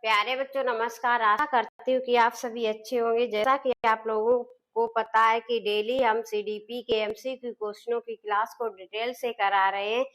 प्यारे बच्चों नमस्कार। आशा करती हूँ कि आप सभी अच्छे होंगे। जैसा कि आप लोगों को पता है कि डेली हम सीडीपी के एमसीक्यू क्वेश्चनों की क्लास को डिटेल से करा रहे हैं,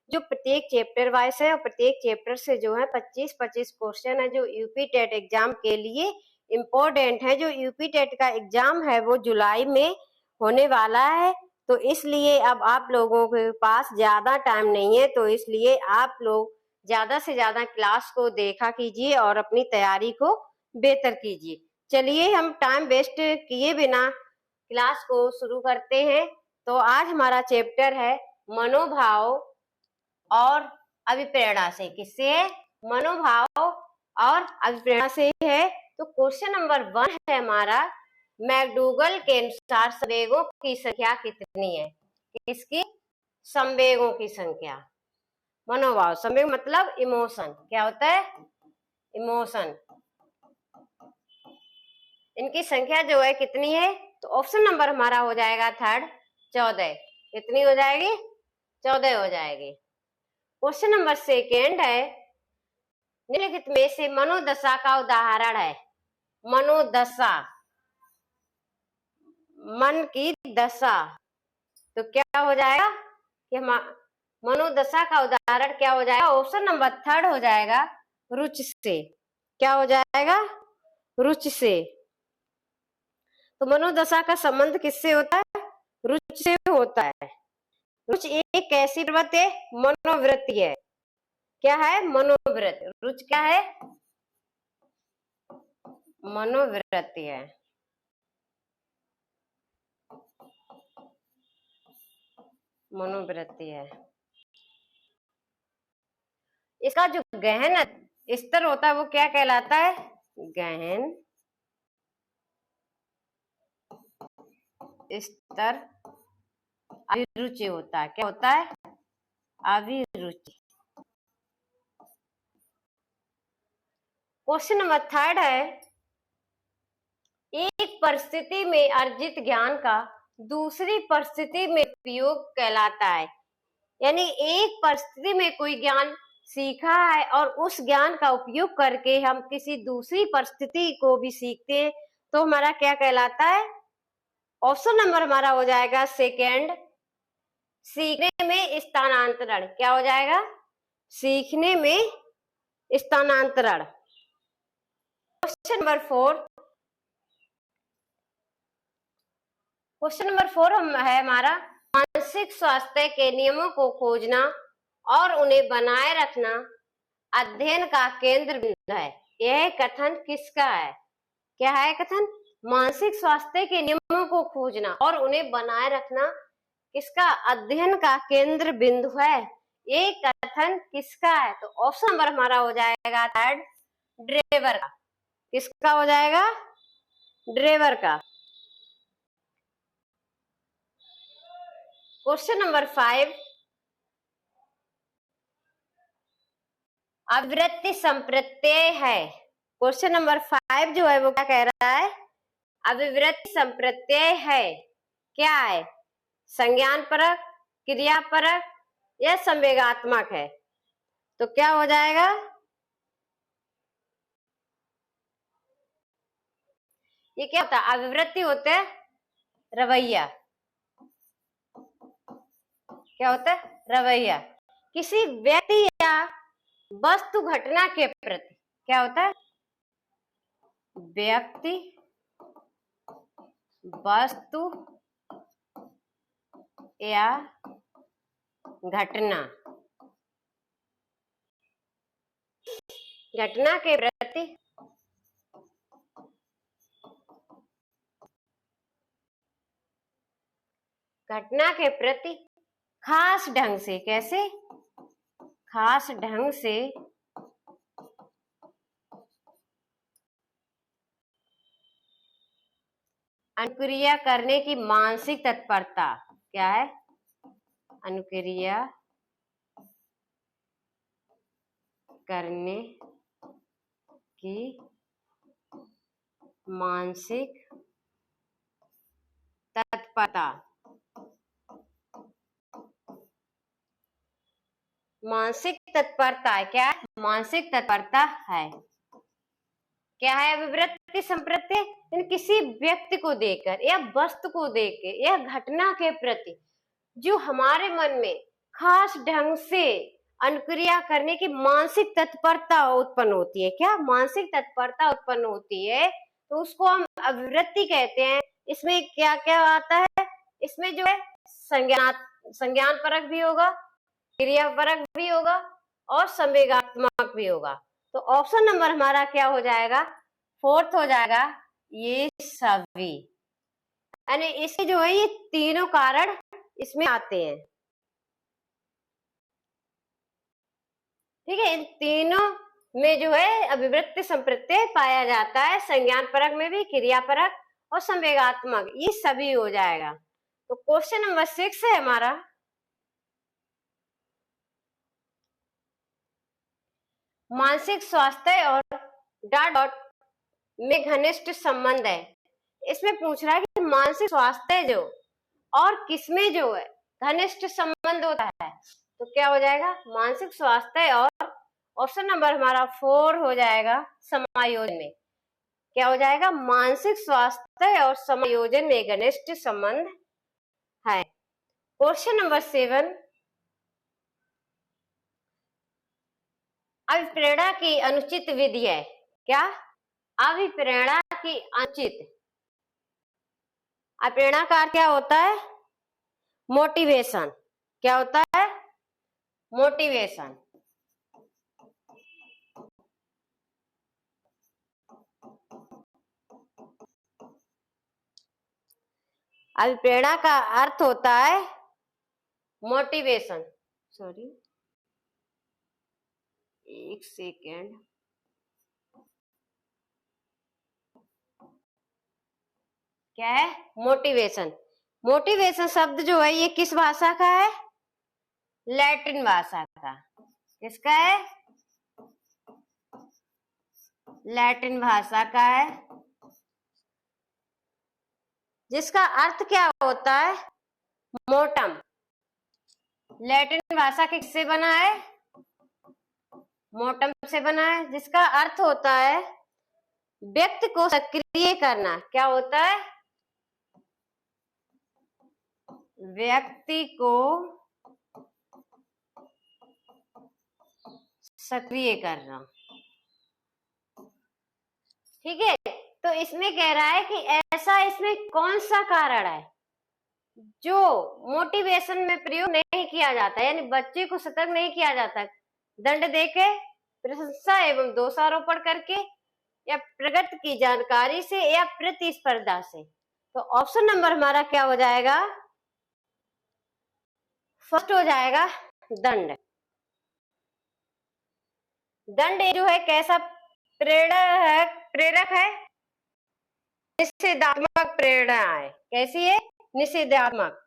जो प्रत्येक चैप्टर वाइज है और प्रत्येक चैप्टर से जो है 25-25 क्वेश्चन है जो यूपी टेट एग्जाम के लिए इम्पोर्टेंट है। जो यूपी टेट का एग्जाम है वो जुलाई में होने वाला है, तो इसलिए अब आप लोगों के पास ज्यादा टाइम नहीं है, तो इसलिए आप लोग ज्यादा से ज्यादा क्लास को देखा कीजिए और अपनी तैयारी को बेहतर कीजिए। चलिए हम टाइम वेस्ट किए बिना क्लास को शुरू करते हैं। तो आज हमारा चैप्टर है मनोभाव और अभिप्रेरणा से। किससे है? मनोभाव और अभिप्रेरणा से है। तो क्वेश्चन नंबर 1 है हमारा, मैकडूगल के अनुसार संवेगों की संख्या कितनी है? किसकी? संवेगों की संख्या। मनोभाव, संवेग मतलब इमोशन। क्या होता है? इमोशन। इनकी संख्या जो है कितनी है? तो ऑप्शन नंबर हमारा हो जाएगा थर्ड, 14। कितनी हो जाएगी? 14 हो जाएगी। क्वेश्चन नंबर 2 है, निम्नलिखित में से मनोदशा का उदाहरण है। मनोदशा, मन की दशा। तो क्या हो जाएगा कि मनोदशा का उदाहरण क्या हो जाएगा? ऑप्शन नंबर 3 हो जाएगा, रुचि से। क्या हो जाएगा? रुचि से। तो मनोदशा का संबंध किससे होता है? रुचि से होता है। रुचि एक ऐसी प्रवृत्ति है, मनोवृत्ति है। क्या है? मनोवृत्ति। रुचि क्या है? मनोवृत्ति है। मनोवृत्ति है। इसका जो गहन स्तर होता है वो क्या कहलाता है? गहन स्तर अभिरुचि होता है। क्या होता है? अभिरुचि। क्वेश्चन नंबर 3 है, एक परिस्थिति में अर्जित ज्ञान का दूसरी परिस्थिति में उपयोग कहलाता है। यानी एक परिस्थिति में कोई ज्ञान सीखा है और उस ज्ञान का उपयोग करके हम किसी दूसरी परिस्थिति को भी सीखते हैं, तो हमारा क्या कहलाता है? ऑप्शन नंबर हमारा हो जाएगा 2, सीखने में स्थानांतरण। क्या हो जाएगा? सीखने में स्थानांतरण। क्वेश्चन नंबर 4, क्वेश्चन नंबर 4 है हमारा, मानसिक स्वास्थ्य के नियमों को खोजना और उन्हें बनाए रखना अध्ययन का केंद्र बिंदु है। यह कथन किसका है? क्या है कथन? मानसिक स्वास्थ्य के नियमों को खोजना और उन्हें बनाए रखना किसका अध्ययन का केंद्र बिंदु है। ये कथन किसका है? तो ऑप्शन नंबर हमारा हो जाएगा थर्ड, ड्रेवर का। किसका हो जाएगा? ड्रेवर का। क्वेश्चन नंबर 5, अभिवृत्ति संप्रत्यय है। क्वेश्चन नंबर 5 जो है वो क्या कह रहा है? अभिवृत्ति संप्रत्यय है। क्या है? संज्ञान परक, क्रिया परक या संवेगात्मक है। तो क्या हो जाएगा? ये क्या होता है? अभिवृत्ति होते है रवैया। क्या होता है? रवैया। किसी व्यक्ति या वस्तु घटना के प्रति क्या होता है? व्यक्ति, वस्तु या घटना, घटना के प्रति खास ढंग से। कैसे? खास ढंग से अनुक्रिया करने की मानसिक तत्परता। क्या है? अनुक्रिया करने की मानसिक तत्परता। मानसिक तत्परता क्या है? मानसिक तत्परता है। क्या है अभिवृत्ति संप्रत्यय? यानी किसी व्यक्ति को देखकर या वस्तु को देखकर या घटना के प्रति जो हमारे मन में खास ढंग से अनुक्रिया करने की मानसिक तत्परता उत्पन्न होती है। क्या मानसिक तत्परता उत्पन्न होती है, तो उसको हम अभिवृत्ति कहते हैं। इसमें क्या क्या आता है? इसमें जो है संज्ञान परक भी होगा, क्रिया परक भी होगा और संवेगात्मक भी होगा। तो ऑप्शन नंबर हमारा क्या हो जाएगा? फोर्थ हो जाएगा, ये सभी। यानी इसके जो है ये तीनों कारण इसमें आते हैं। ठीक है, इन तीनों में जो है अभिवृत्ति संप्रत्यय पाया जाता है। संज्ञान परक में भी, क्रिया परक और संवेगात्मक, ये सभी हो जाएगा। तो क्वेश्चन नंबर 6 है हमारा, मानसिक स्वास्थ्य और डॉट डॉट में घनिष्ठ संबंध है। इसमें पूछ रहा है कि मानसिक स्वास्थ्य जो और किसमें जो है घनिष्ठ संबंध होता है, तो क्या हो जाएगा? मानसिक स्वास्थ्य और ऑप्शन नंबर हमारा 4 हो जाएगा, समायोजन में। क्या हो जाएगा? मानसिक स्वास्थ्य और समायोजन में घनिष्ठ संबंध है। क्वेश्चन नंबर 7, अभिप्रेरणा की अनुचित विधि है। क्या? अभिप्रेरणा की अनुचित। अभिप्रेरणा का क्या होता है? मोटिवेशन। क्या होता है? मोटिवेशन। अभिप्रेरणा का अर्थ होता है मोटिवेशन। सॉरी, एक सेकेंड। क्या है? मोटिवेशन। मोटिवेशन शब्द जो है ये किस भाषा का है? लैटिन भाषा का। किसका है? लैटिन भाषा का है, जिसका अर्थ क्या होता है? मोटम। लैटिन भाषा किससे बना है? मोटम से बना है, जिसका अर्थ होता है व्यक्ति को सक्रिय करना। क्या होता है? व्यक्ति को सक्रिय करना। ठीक है, तो इसमें कह रहा है कि ऐसा इसमें कौन सा कारण है जो मोटिवेशन में प्रयोग नहीं किया जाता, यानी बच्चे को सतर्क नहीं किया जाता दंड देके, प्रशंसा एवं दोषारोपण करके, या प्रगट की जानकारी से, या प्रतिस्पर्धा से। तो ऑप्शन नंबर हमारा क्या हो जाएगा? फर्स्ट हो जाएगा दंड। दंड जो है कैसा प्रेरक है? निषेधात्मक प्रेरणा है। कैसी है? निषेधात्मक।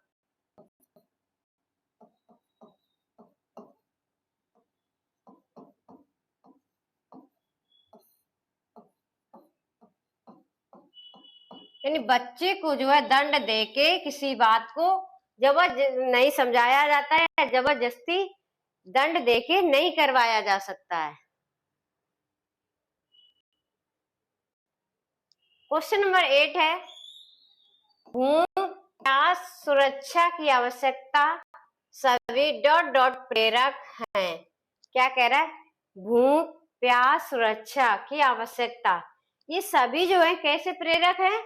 यानी बच्चे को जो है दंड देके किसी बात को नहीं समझाया जाता है, जबरदस्ती दंड देके नहीं करवाया जा सकता है। क्वेश्चन नंबर 8 है, भूमि सुरक्षा की आवश्यकता सभी डॉट डॉट प्रेरक हैं। क्या कह रहा है? भूख, प्यास, सुरक्षा की आवश्यकता, ये सभी जो है कैसे प्रेरक हैं?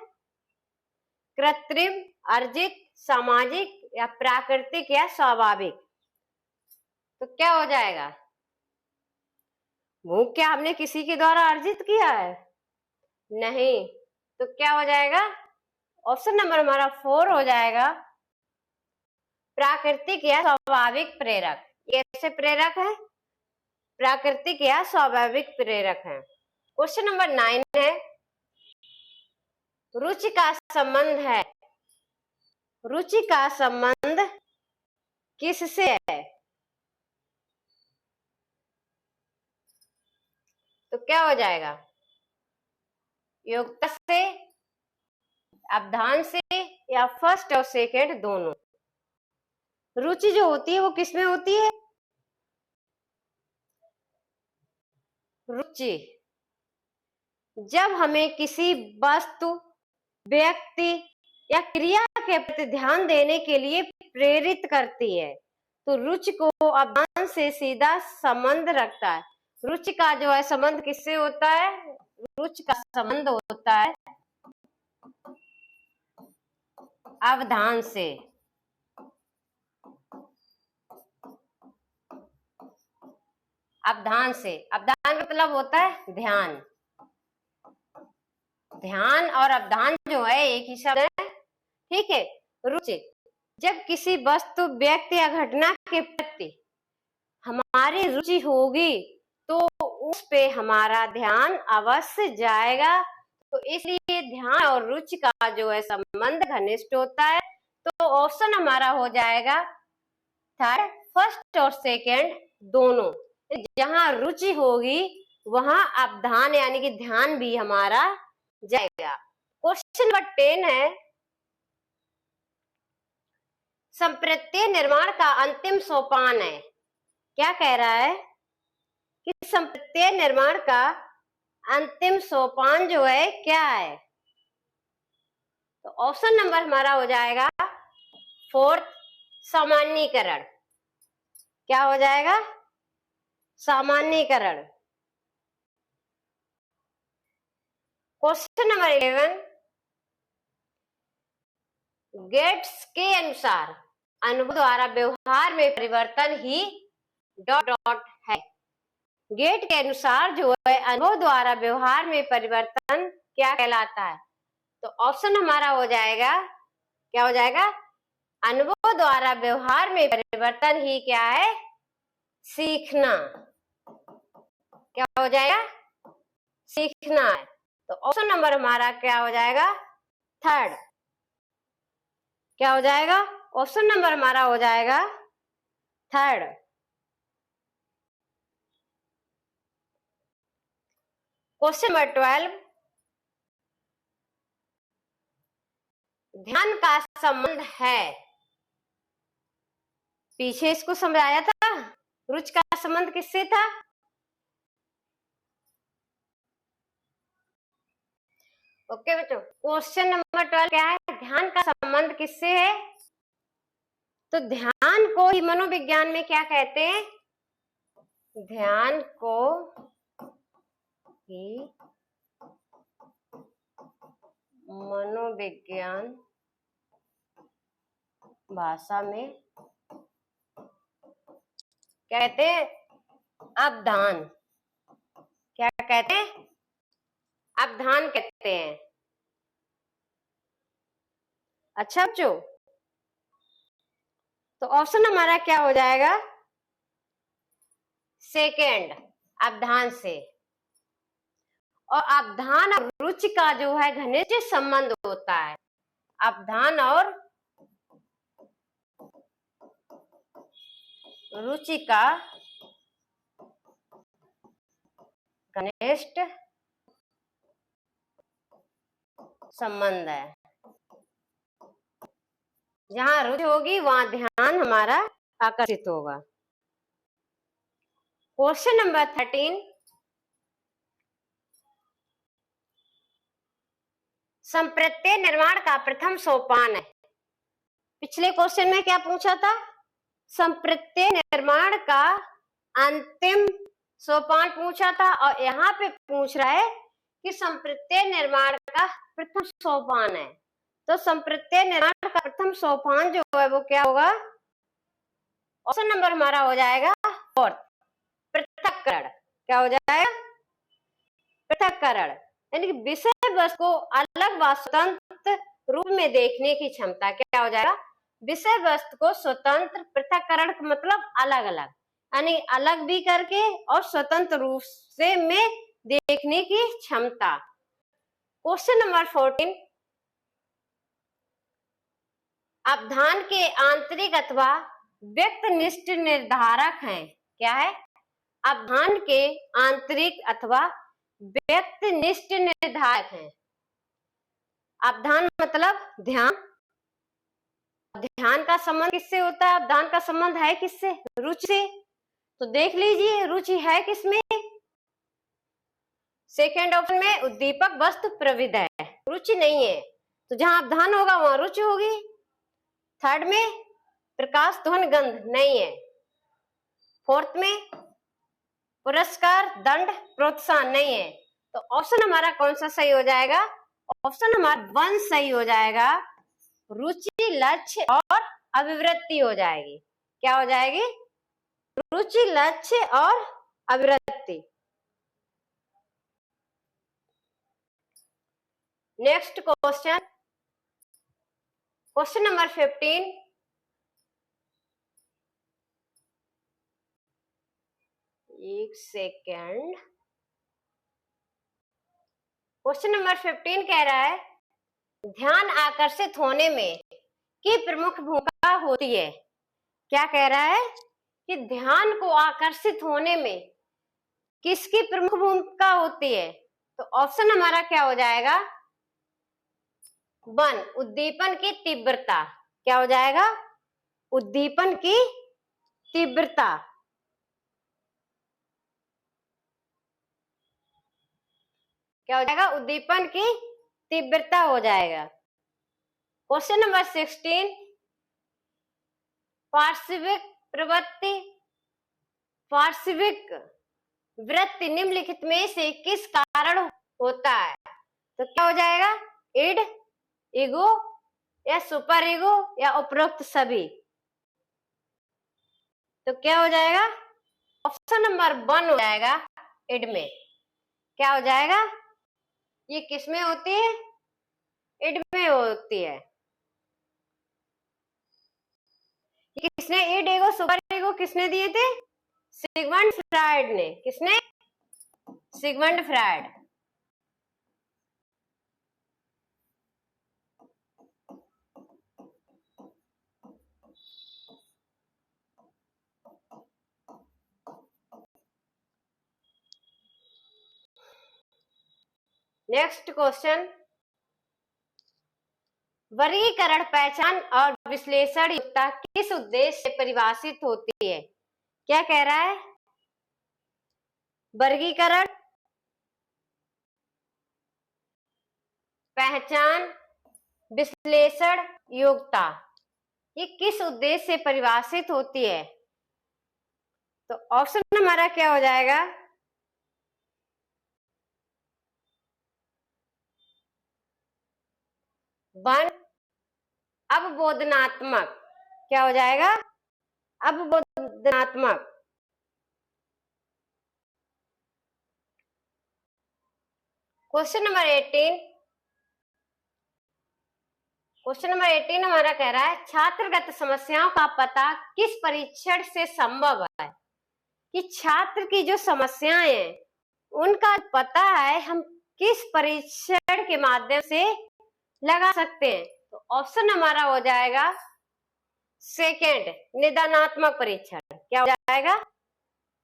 कृत्रिम, अर्जित, सामाजिक या प्राकृतिक या स्वाभाविक। तो क्या हो जाएगा? भूख क्या हमने किसी के द्वारा अर्जित किया है? नहीं। तो क्या हो जाएगा? ऑप्शन नंबर हमारा 4 हो जाएगा, प्राकृतिक या स्वाभाविक प्रेरक। ये ऐसे प्रेरक है, प्राकृतिक या स्वाभाविक प्रेरक है। क्वेश्चन नंबर 9 है, रुचि का संबंध है। रुचि का संबंध किससे है? तो क्या हो जाएगा? योग्यता से, अवधान से, या फर्स्ट और सेकंड दोनों। रुचि जो होती है वो किसमें होती है? रुचि जब हमें किसी वस्तु, व्यक्ति या क्रिया के प्रति ध्यान देने के लिए प्रेरित करती है। तो रुचि को अवधान से सीधा संबंध रखता है। रुचि का जो है संबंध किससे होता है? रुचि का संबंध होता है अवधान से। अवधान से, अवधान मतलब होता है ध्यान। ध्यान और अवधान जो है एक ही शब्द है, ठीक है। रुचि, जब किसी वस्तु, व्यक्ति या घटना के प्रति हमारी रुचि होगी तो उस पे हमारा ध्यान अवश्य जाएगा। तो इसलिए ध्यान और रुचि का जो है संबंध घनिष्ठ होता है। तो ऑप्शन हमारा हो जाएगा थर्ड, फर्स्ट और सेकंड दोनों। जहां रुचि होगी वहां अवधान यानी कि ध्यान भी हमारा जाएगा। क्वेश्चन नंबर 10 है, संप्रत्यय निर्माण का अंतिम सोपान है। क्या कह रहा है कि संप्रत्यय निर्माण का अंतिम सोपान जो है क्या है? तो ऑप्शन नंबर हमारा हो जाएगा फोर्थ, सामान्यीकरण। क्या हो जाएगा? सामान्यीकरण। क्वेश्चन नंबर 11, गेट्स के अनुसार अनुभव द्वारा व्यवहार में परिवर्तन ही डॉट डॉट है। गेट के अनुसार जो है अनुभव द्वारा व्यवहार में परिवर्तन क्या कहलाता है? तो ऑप्शन हमारा हो जाएगा, क्या हो जाएगा? अनुभव द्वारा व्यवहार में परिवर्तन ही क्या है? सीखना। क्या हो जाएगा? सीखना है। तो ऑप्शन नंबर हमारा क्या हो जाएगा? थर्ड। क्या हो जाएगा? ऑप्शन नंबर हमारा हो जाएगा थर्ड। क्वेश्चन नंबर 12, ध्यान का संबंध है। पीछे इसको समझाया था, रुचि का संबंध किससे था? ओके बच्चों, क्वेश्चन नंबर 12 क्या है? ध्यान का संबंध किससे है? तो ध्यान को ही मनोविज्ञान में क्या कहते हैं? ध्यान को ही मनोविज्ञान भाषा में क्या कहते हैं? अवधान। क्या कहते हैं? अवधान कहते हैं। अच्छा बच्चों, तो ऑप्शन हमारा क्या हो जाएगा? सेकेंड, अवधान से। और अवधान और रुचि का जो है घनिष्ठ संबंध होता है। अवधान और रुचि का घनिष्ठ संबंध है। जहां रुचि होगी वहां ध्यान हमारा आकर्षित होगा। क्वेश्चन नंबर 13, संप्रत्यय निर्माण का प्रथम सोपान है। पिछले क्वेश्चन में क्या पूछा था? संप्रत्यय निर्माण का अंतिम सोपान पूछा था, और यहाँ पे पूछ रहा है कि संप्रत्यय निर्माण का प्रथम सोपान है। तो संप्रत्यय निर्माण का प्रथम सोपान जो है वो क्या होगा? ऑप्शन नंबर हमारा हो जाएगा फोर्थ, पृथक्करण। क्या हो जाएगा? पृथक्करण, यानी कि विषय वस्तु को अलग व स्वतंत्र रूप में देखने की क्षमता। क्या हो जाएगा? विषय वस्तु को स्वतंत्र, पृथक्करण का मतलब अलग अलग, यानी अलग भी करके और स्वतंत्र रूप से में देखने की क्षमता। क्वेश्चन नंबर 14, अवधान के आंतरिक अथवा व्यक्तिनिष्ठ निर्धारक हैं। क्या है? अवधान के आंतरिक अथवा व्यक्तिनिष्ठ निर्धारक हैं। अवधान मतलब ध्यान। ध्यान का संबंध किससे होता है? अवधान का संबंध है किससे? रुचि से। तो देख लीजिए रुचि है किसमें? सेकेंड ऑप्शन में उद्दीपक वस्तु प्रविध है, रुचि नहीं है, तो जहां अवधान होगा वहां रुचि होगी। थर्ड में प्रकाश ध्वनि गंध नहीं है। फोर्थ में पुरस्कार दंड प्रोत्साहन नहीं है। तो ऑप्शन हमारा कौन सा सही हो जाएगा? ऑप्शन हमारा 1 सही हो जाएगा। रुचि, लक्ष्य और अभिवृत्ति हो जाएगी। क्या हो जाएगी? रुचि, लक्ष्य और अभिवृत्ति। Next question, question number 15। एक सेकेंड। क्वेश्चन नंबर 15 कह रहा है ध्यान आकर्षित होने में की प्रमुख भूमिका होती है। क्या कह रहा है कि ध्यान को आकर्षित होने में किसकी प्रमुख भूमिका होती है? तो ऑप्शन हमारा क्या हो जाएगा? 1 उद्दीपन की तीव्रता। क्या हो जाएगा? उद्दीपन की तीव्रता। क्या हो जाएगा? उद्दीपन की तीव्रता हो जाएगा। क्वेश्चन नंबर 16 पार्श्विक प्रवृत्ति, पार्श्विक वृत्ति निम्नलिखित में से किस कारण होता है? तो क्या हो जाएगा? इड, ईगो या सुपर ईगो या उपरोक्त सभी। तो क्या हो जाएगा? ऑप्शन नंबर 1 हो जाएगा इड में। क्या हो जाएगा? ये किस में होती है? इड में होती है। किसने इड, ईगो, सुपर ईगो किसने दिए थे? सिगमंड फ्रायड ने। किसने? Sigmund Freud. नेक्स्ट क्वेश्चन, वर्गीकरण, पहचान और विश्लेषण युक्ता किस उद्देश्य से परिभाषित होती है? क्या कह रहा है? वर्गीकरण, पहचान, विश्लेषण योग्यता ये किस उद्देश्य से परिभाषित होती है? तो ऑप्शन हमारा क्या हो जाएगा? 1 अवबोधनात्मक। क्या हो जाएगा? अवबोधनात्मक। क्वेश्चन नंबर 18, क्वेश्चन नंबर 18 हमारा कह रहा है छात्रगत समस्याओं का पता किस परीक्षण से संभव है? कि छात्र की जो समस्याएं हैं उनका पता है हम किस परीक्षण के माध्यम से लगा सकते हैं? तो ऑप्शन हमारा हो जाएगा सेकेंड निदानात्मक परीक्षण। क्या हो जाएगा?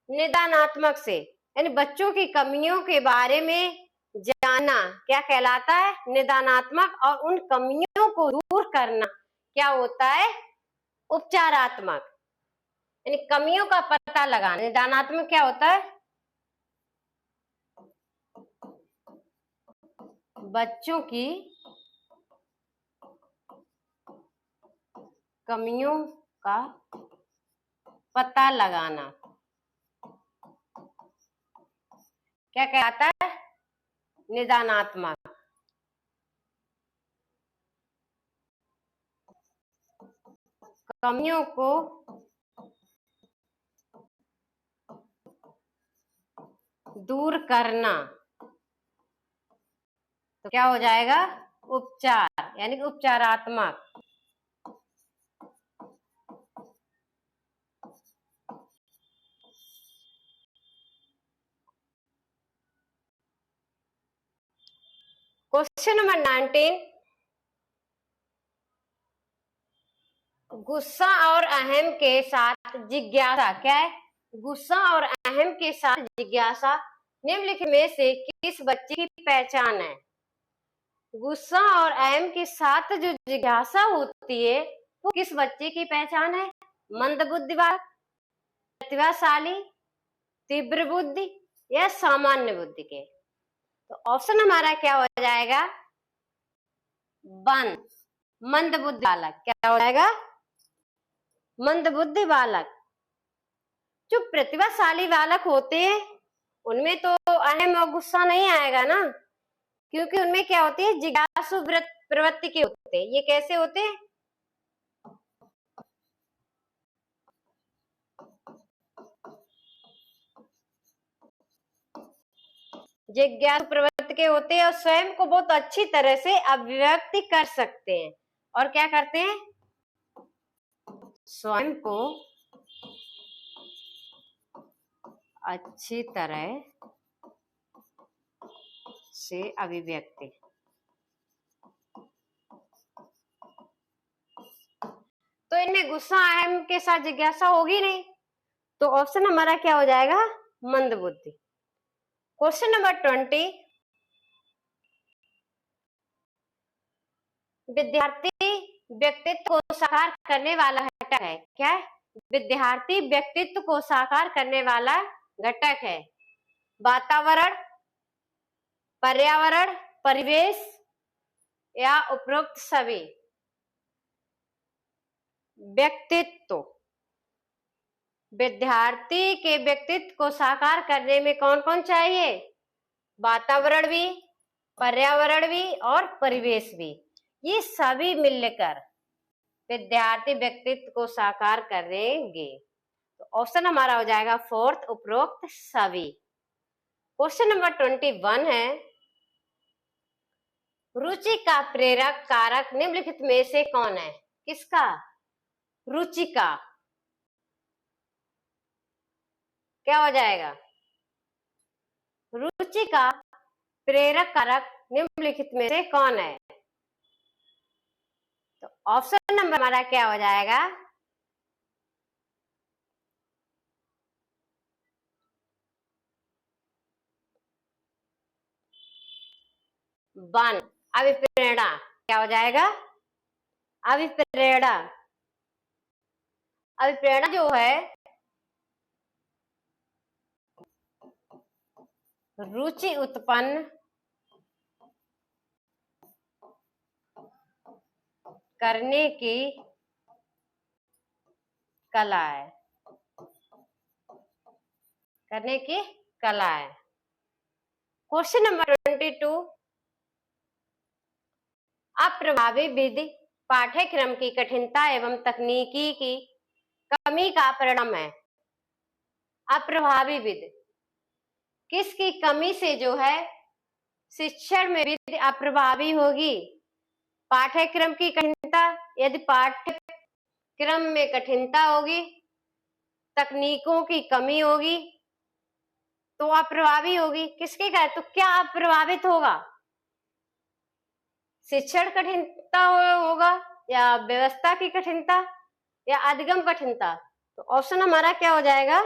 निदानात्मक से, यानी बच्चों की कमियों के बारे में जानना क्या कहलाता है? निदानात्मक। और उन कमियों को दूर करना क्या होता है? उपचारात्मक। यानी कमियों का पता लगाना। निदानात्मक क्या होता है? बच्चों की कमियों का पता लगाना क्या कहलाता है? निदानात्मक। कमियों को दूर करना तो क्या हो जाएगा? उपचार, यानी कि उपचारात्मक। क्वेश्चन नंबर 19, गुस्सा और अहम के साथ जिज्ञासा। क्या है? गुस्सा और अहम के साथ जिज्ञासा निम्नलिखित में से किस बच्चे की पहचान है? गुस्सा और अहम के साथ जो जिज्ञासा होती है वो किस बच्चे की पहचान है? मंदबुद्धिवाद, प्रतिभाशाली, तीव्र बुद्धि या सामान्य बुद्धि के? तो ऑप्शन हमारा क्या हो जाएगा? 1, मंदबुद्धि बालक। क्या हो जाएगा? मंदबुद्धि बालक। जो प्रतिभाशाली बालक होते हैं उनमें तो अहम और गुस्सा नहीं आएगा ना, क्योंकि उनमें क्या होती है, जिज्ञासु प्रवृत्ति के होते हैं। ये कैसे होते हैं? जिज्ञासु प्रवृत्ति के होते हैं और स्वयं को बहुत अच्छी तरह से अभिव्यक्ति कर सकते हैं। और क्या करते हैं? स्वयं को अच्छी तरह से अभिव्यक्ति। तो इनमें गुस्सा अहम के साथ जिज्ञासा होगी नहीं, तो ऑप्शन हमारा क्या हो जाएगा? मंदबुद्धि। क्वेश्चन नंबर 20, विद्यार्थी व्यक्तित्व को साकार करने वाला घटक है। क्या है? विद्यार्थी व्यक्तित्व को साकार करने वाला घटक है। वातावरण, पर्यावरण, परिवेश या उपरोक्त सभी। व्यक्तित्व, विद्यार्थी के व्यक्तित्व को साकार करने में कौन कौन चाहिए? वातावरण भी, पर्यावरण भी और परिवेश भी। ये सभी मिलकर विद्यार्थी व्यक्तित्व को साकार करेंगे। तो ऑप्शन हमारा हो जाएगा 4th, उपरोक्त सभी। क्वेश्चन नंबर 21 है, रुचि का प्रेरक कारक निम्नलिखित में से कौन है? किसका? रुचि का। क्या हो जाएगा? रुचि का प्रेरक कारक निम्नलिखित में से कौन है? तो ऑप्शन नंबर हमारा क्या हो जाएगा? 1, अभिप्रेरणा। क्या हो जाएगा? अभिप्रेरणा। अभिप्रेरणा जो है रुचि उत्पन्न करने की कला है। करने की कला है। क्वेश्चन नंबर 22, अप्रभावी विधि पाठ्यक्रम की कठिनता एवं तकनीकी की कमी का परिणाम है। अप्रभावी विधि किसकी कमी से जो है शिक्षण में विधि अप्रभावी होगी? पाठ्यक्रम की कठिनता, यदि पाठ्यक्रम में कठिनता होगी, तकनीकों की कमी होगी, तो अप्रभावी होगी। किसके कारण? तो क्या अप्रभावित होगा? शिक्षण कठिनता होगा या व्यवस्था की कठिनता या अधिगम कठिनता? तो ऑप्शन हमारा क्या हो जाएगा?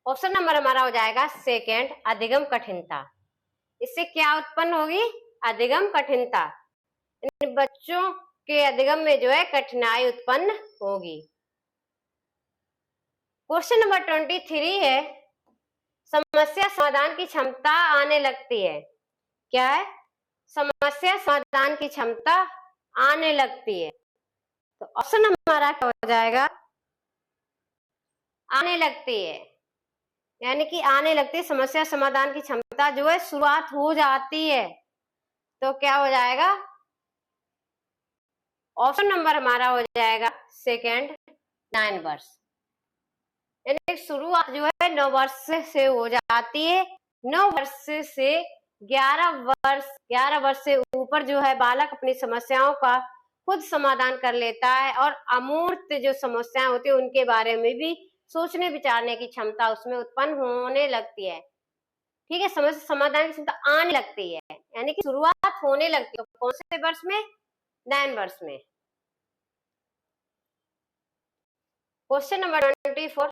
ऑप्शन नंबर हमारा हो जाएगा 2nd, अधिगम कठिनता। इससे क्या उत्पन्न होगी? अधिगम कठिनता। इन बच्चों के अधिगम में जो है कठिनाई उत्पन्न होगी। क्वेश्चन नंबर 23 है, समस्या समाधान की क्षमता आने लगती है। क्या है? समस्या समाधान की क्षमता आने लगती है। तो ऑप्शन हमारा क्या हो जाएगा? आने लगती है, यानी कि आने लगती है, समस्या समाधान की क्षमता जो है शुरुआत हो जाती है। तो क्या हो जाएगा? ऑप्शन नंबर हमारा हो जाएगा 2nd, 9 वर्ष। यानी शुरुआत जो है 9 वर्ष से हो जाती है। 9 वर्ष से 11 वर्ष से ऊपर जो है बालक अपनी समस्याओं का खुद समाधान कर लेता है और अमूर्त जो समस्याएं होती है उनके बारे में भी सोचने विचारने की क्षमता उसमें उत्पन्न होने लगती है। ठीक है, समस्या समाधान की क्षमता आने लगती है, यानी कि शुरुआत होने लगती है। कौन से वर्ष में? 9 वर्ष में। क्वेश्चन नंबर 24,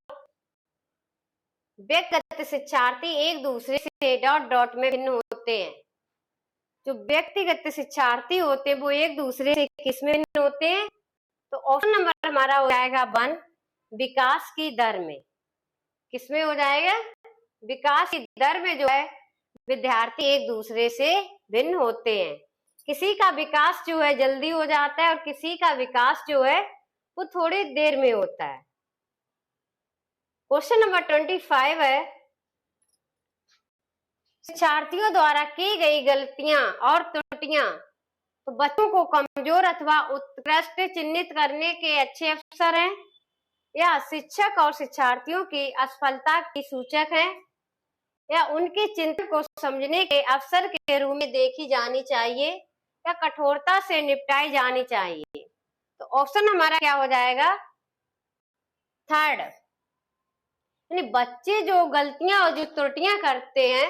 व्यक्तिगत शिक्षार्थी एक दूसरे से डॉट डॉट में भिन्न होते हैं। जो व्यक्तिगत शिक्षार्थी होते हैं वो एक दूसरे से किस में भिन्न होते हैं? तो ऑप्शन नंबर हमारा हो जाएगा 1, विकास की दर में। किसमें हो जाएगा? विकास की दर में जो है विद्यार्थी एक दूसरे से भिन्न होते हैं। किसी का विकास जो है जल्दी हो जाता है और किसी का विकास जो है वो थोड़ी देर में होता है। क्वेश्चन नंबर 25 है, शिक्षार्थियों द्वारा की गई गलतियां और त्रुटियां तो बच्चों को कमजोर अथवा उत्कृष्ट चिन्हित करने के अच्छे अवसर हैं, या शिक्षक और शिक्षार्थियों की असफलता की सूचक है, या उनकी चिंता को समझने के अवसर के रूप में देखी जानी चाहिए, या कठोरता से निपटाई जानी चाहिए। तो ऑप्शन हमारा क्या हो जाएगा? थर्ड। यानी बच्चे जो गलतियां और जो त्रुटियां करते हैं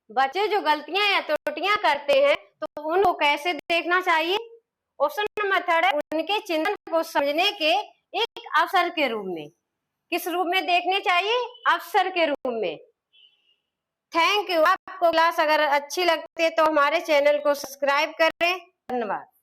बच्चे जो गलतियां या त्रुटियां करते हैं तो उनको कैसे देखना चाहिए? ऑप्शन नंबर थर्ड है, उनके चिंतन को समझने के एक अवसर के रूप में। किस रूप में देखने चाहिए? अवसर के रूप में। Thank you. आपको क्लास अगर अच्छी लगती है तो हमारे चैनल को सब्सक्राइब करें। धन्यवाद।